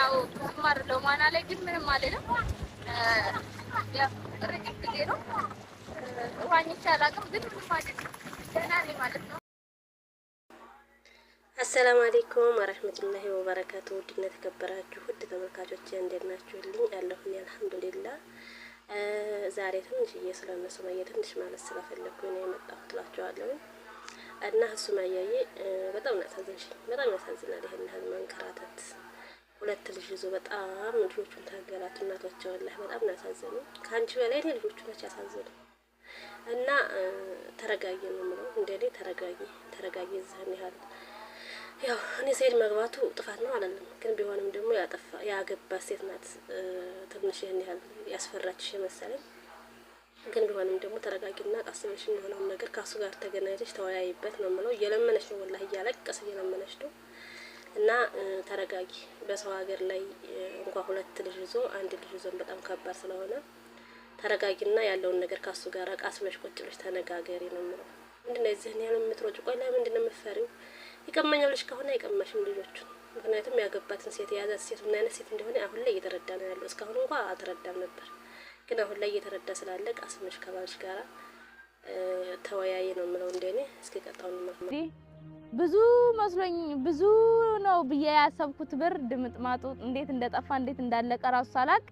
ያው ማር ለማና ላይ ግን ምንም አይደለም። ያው ጥርቅ ጊዜ ነው ዋኝ ይቻላል ግን ምንም አይደለም። ደህና ነኝ ማለት ነው። አሰላሙ አለይኩም ወራህመቱላሂ ወበረካቱ። ውድና ተከበራችሁ ውድ ተመልካቾቼ እንዴት ናችሁልኝ? ያለሁኝ አልሐምዱሊላህ። ዛሬ ትንሽዬ ስለነሱ ሱመያ ትንሽ ማለት ስለፈለኩኝ ነው የመጣሁት እላችኋለሁ። እና ሱመያዬ በጣም ያሳዝንሽ፣ በጣም ያሳዝናል። ይሄን ያህል መንከራተት ሁለት ልጅ ይዞ በጣም ልጆቹን ታገላት እናቶች ወላሂ በጣም ያሳዝኑ። ካንቺ በላይ እኔ ልጆቹ ናቸው ያሳዝኑ። እና ተረጋጊ ነው የምለው፣ እንደኔ ተረጋጊ፣ ተረጋጊ እዛን ያህል ያው እኔ ሰይድ መግባቱ ጥፋት ነው አላለም፣ ግን ቢሆንም ደግሞ ያገባት ሴት ናት። ትንሽ ይሄን ያህል ያስፈራችሽ መሰለኝ። ግን ቢሆንም ደግሞ ተረጋጊና አስበሽ የሆነውን ነገር ካሱ ጋር ተገናኝተሽ ተወያይበት ነው የምለው። እየለመነሽ ነው ወላሂ እያለቀሰ እየለመነሽ ነው። እና ተረጋጊ። በሰው ሀገር ላይ እንኳን ሁለት ልጅ ይዞ አንድ ልጅ ይዞ በጣም ከባድ ስለሆነ ተረጋጊና ያለውን ነገር ካሱ ጋር አቃስበሽ ቁጭ ብለሽ ተነጋገሪ ነው የምለው። ምንድነው እዚህን ያለው የምትሮጭ? ቆይ ለምንድነው የምትፈሪው? ይቀማኛልሽ ከሆነ አይቀማሽም ልጆቹ። ምክንያቱም ያገባትን ሴት የያዛት ሴት ምን አይነት ሴት እንደሆነ አሁን ላይ እየተረዳ ነው ያለው። እስካሁን እንኳን አልተረዳም ነበር፣ ግን አሁን ላይ እየተረዳ ስላለ ቃስምሽ ከባልሽ ጋራ ተወያይ ነው የምለው እንደኔ። እስኪ ቀጣውን ማለት ብዙ መስሎኝ ብዙ ነው ብዬ ያሰብኩት ብር ድምጥማጡ እንዴት እንደጠፋ እንዴት እንዳለቀ ራሱ ሳላቅ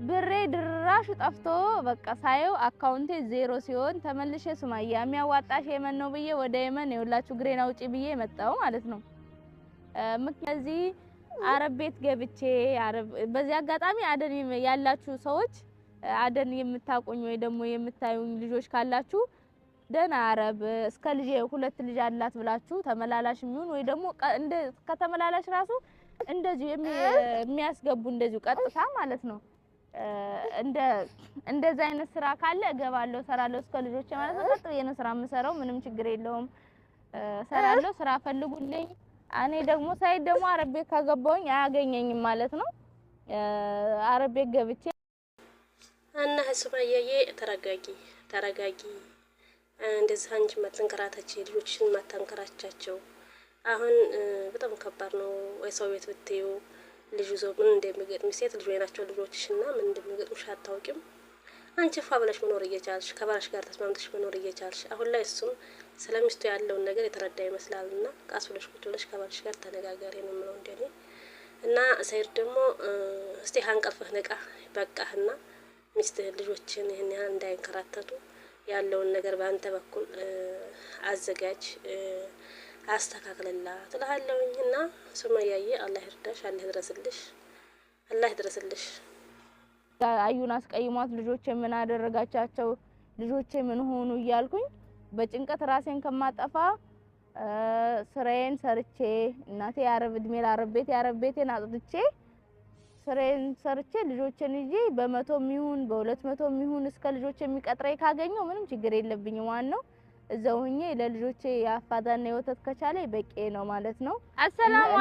ብሬ ድራሹ ጠፍቶ በቃ ሳየው አካውንቴ ዜሮ ሲሆን ተመልሼ ሱመያ የሚያዋጣሽ የመን ነው ብዬ ወደ የመን የውላችሁ ግሬና ውጪ ብዬ መጣው ማለት ነው። ስለዚህ አረብ ቤት ገብቼ በዚህ አጋጣሚ አደን ያላችሁ ሰዎች አደን የምታቆኝ ወይ ደግሞ የምታዩኝ ልጆች ካላችሁ ደና አረብ እስከ ልጅ ሁለት ልጅ አላት ብላችሁ ተመላላሽ የሚሆን ወይ ደግሞ እንደ ከተመላላሽ ራሱ እንደዚህ የሚያስገቡ እንደዚህ ቀጥታ ማለት ነው። እንደዛ አይነት ስራ ካለ እገባለሁ ሰራለሁ እስከ ልጆች ማለት ነው። ቀጥ የነ ስራ የምሰራው ምንም ችግር የለውም። ሰራለሁ ስራ ፈልጉልኝ። እኔ ደግሞ ሳይድ ደግሞ አረብ ቤት ካገባሁኝ አያገኘኝም ማለት ነው። አረብ ቤት ገብቼ እና ሱመያዬ ተረጋጊ፣ ተረጋጊ። እንደዚህ አንቺ ማተንከራታች ልጆችሽን ማተንከራቻቸው አሁን በጣም ከባድ ነው። ወይ ሰው ቤት ብትዩ ልጅ ይዞ ምን እንደሚገጥም ሴት ልጅ ወይናቸው ልጆችሽና ምን እንደሚገጥምሽ አታውቂም። አንቺ ፏ ብለሽ መኖር እየቻልሽ ከባልሽ ጋር ተስማምተሽ መኖር እየቻልሽ አሁን ላይ እሱም ስለሚስቱ ያለውን ነገር የተረዳ ይመስላልና ቃስ ብለሽ ቁጭ ብለሽ ከባልሽ ጋር ተነጋጋሪ ነው የምለው እንደኔ። እና ሰይድ ደግሞ እስቲ አንቀልፈህ ነቃ በቃህና ሚስትህን ልጆችን ይሄን ያህል እንዳይንከራተቱ ያለውን ነገር በአንተ በኩል አዘጋጅ አስተካክለላ ትላለሁኝ። እና ሱመያዬ አላህ ይርዳሽ፣ አላህ ይድረስልሽ፣ አላህ ይድረስልሽ። አዩን አስቀይሟት ልጆቼ ምን አደረጋቻቸው ልጆቼ ምን ሆኑ እያልኩኝ በጭንቀት ራሴን ከማጠፋ ስራዬን ሰርቼ እናቴ ያረብ እድሜ ላረብ ቤት ያረብ ቤቴን አጥጥቼ ስራዬን ሰርቼ ልጆቼን ይዤ በ100 ሚሆን በ200 ሚሆን እስከ ልጆቼ የሚቀጥረኝ ካገኘው ምንም ችግር የለብኝም። ዋናው እዛው ሆኜ ለልጆቼ ያፋዳና የወተት ከቻለ በቂ ነው ማለት ነው። አሰላሙ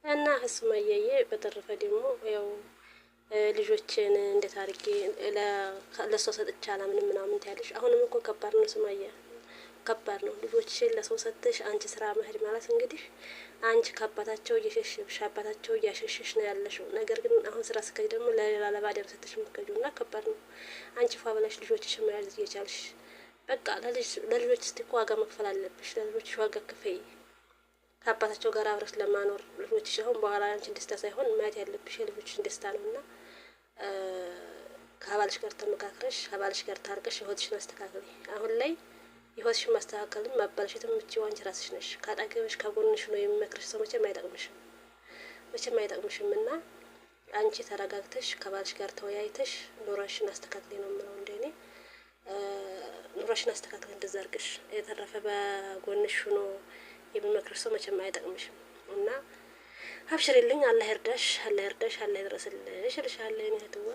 እና ሱመያዬ በተረፈ ደግሞ ያው ልጆችን እንዴት አድርጌ ለሰው ሰጥቻላ ምናምን ታያለሽ። አሁንም እኮ ከባድ ነው ሱመያ፣ ከባድ ነው። ልጆችሽን ለሰው ሰጥተሽ አንቺ ስራ መሄድ ማለት እንግዲህ አንቺ ከአባታቸው እየሸሽሽ አባታቸው እያሸሽሽ ነው ያለሽው። ነገር ግን አሁን ስራ ስከጅ ደግሞ ለሌላ ለባደር ሰጥተሽ ምከጁና ከባድ ነው። አንቺ ፏ ብለሽ ልጆችሽን መያዝ እየቻልሽ በቃ ለልጆች እስቲ እኮ ዋጋ መክፈል አለብሽ። ለልጆችሽ ዋጋ ክፈይ። ከአባታቸው ጋር አብረሽ ለማኖር ልጆችሽ አሁን በኋላ አንቺን ደስታ ሳይሆን ማየት ያለብሽ የልጆችሽን ደስታ ነውና ከባልሽ ጋር ተመካክረሽ ከባልሽ ጋር ታርቀሽ ህይወትሽን አስተካክሊ። አሁን ላይ ህይወትሽን ማስተካከልን ማባልሽትም የምትችይው አንቺ ራስሽ ነሽ። ካጠገብሽ ከጎንሽ ነው የሚመክርሽ ሰው መቼም አይጠቅምሽም፣ መቼም አይጠቅምሽም። እና አንቺ ተረጋግተሽ ከባልሽ ጋር ተወያይተሽ ኑሮሽን አስተካክሊ ነው የምለው እንደኔ። ኑሮሽን አስተካክሊ እንደዛ አድርገሽ። የተረፈ በጎንሽ ሆኖ የሚመክርሽ ሰው መቼም አይጠቅምሽም። እና አብሽሪልኝ፣ አላህ ይርዳሽ፣ አላህ ይርዳሽ፣ አላህ ይድረስልሽ እልሻለሁ እኔ እህትዋ።